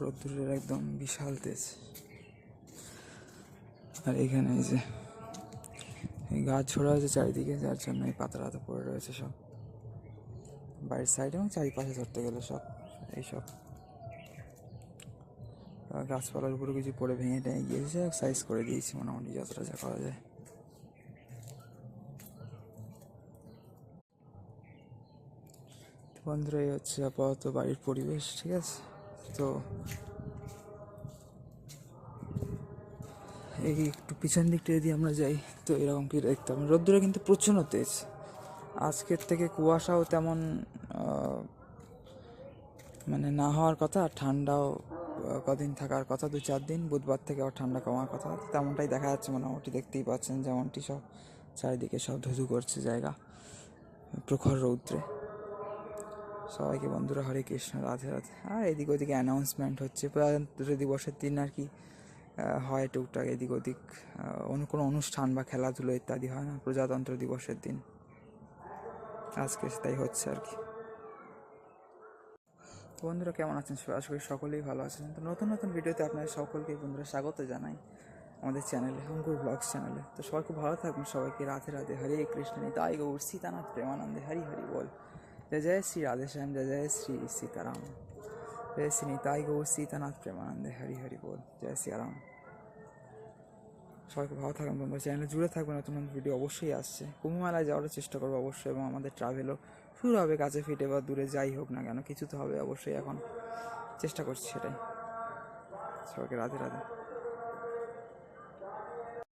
রোদ্দুরের একদম বিশাল তেজ। আর এখানে এই যে এই গাছ ছড়া আছে চারিদিকে, যার জন্য এই পাতা টাতা পড়ে রয়েছে সব বাড়ির সাইডে এবং চারিপাশে ধরতে গেলে সব এইসব গাছপালার উপরে কিছু পড়ে ভেঙে টেঙে গিয়েছে, সাইজ করে দিয়েছি মোটামুটি যতটা যা করা যায়। বন্ধুরা এই হচ্ছে আপাতত বাড়ির পরিবেশ, ঠিক আছে? তো এই একটু পিছন দিকটা যদি আমরা যাই তো এরকম কি দেখতাম, রোদ্দুরে কিন্তু প্রচণ্ড তেজ। আজকের থেকে কুয়াশাও তেমন মানে না হওয়ার কথা, আর ঠান্ডাও কদিন থাকার কথা, 2-4 দিন, বুধবার থেকে আবার ঠান্ডা কমার কথা, তেমনটাই দেখা যাচ্ছে মোটামুটি। দেখতেই পাচ্ছেন যেমনটি সব চারিদিকে সব ধুধু করছে জায়গা প্রখর রৌদ্রে। সবাইকে বন্ধুরা হরে কৃষ্ণ, রাধে রাধে। আর এদিক ওদিকে অ্যানাউন্সমেন্ট হচ্ছে প্রজাতন্ত্র দিবসের দিন আর কি হয় টুকটাক এদিক ওদিক কোনো অনুষ্ঠান বা খেলাধুলো ইত্যাদি হয় না প্রজাতন্ত্র দিবসের দিন, আজকে সেটাই হচ্ছে আর কি। বন্ধুরা কেমন আছেন সবাই? আশা করি সকলেই ভালো আছেন। তো নতুন নতুন ভিডিওতে আপনাদের সকলকে বন্ধুরা স্বাগত জানাই আমাদের চ্যানেলে, অঙ্কুর ব্লগস চ্যানেলে। তো সবাই খুব ভালো থাকবেন, সবাইকে রাধে রাধে, হরে কৃষ্ণ, নিতাই গৌর সীতানাথ প্রেমানন্দে, হরি হরি বল। जय जय श्री राधे श्याम, जय जय श्री सीताराम, जय श्री निताई गौर सीतानाथ प्रेमानंदे, हरि हरि बोल, जय सियाराम। সবাই খুব ভালো থাকবেন বন্ধুরা, চ্যানেলে জুড়ে থাকবেন, নতুন নতুন ভিডিও অবশ্যই আসছে। কুম্ভ মেলায় যাওয়ার চেষ্টা করবো অবশ্যই, এবং আমাদের ট্রাভেলও শুরু হবে, কাছে ফিটে বা দূরে যাই হোক না কেন কিছু তো হবে অবশ্যই, এখন চেষ্টা করছি সেটাই। সবাইকে রাধে রাধে।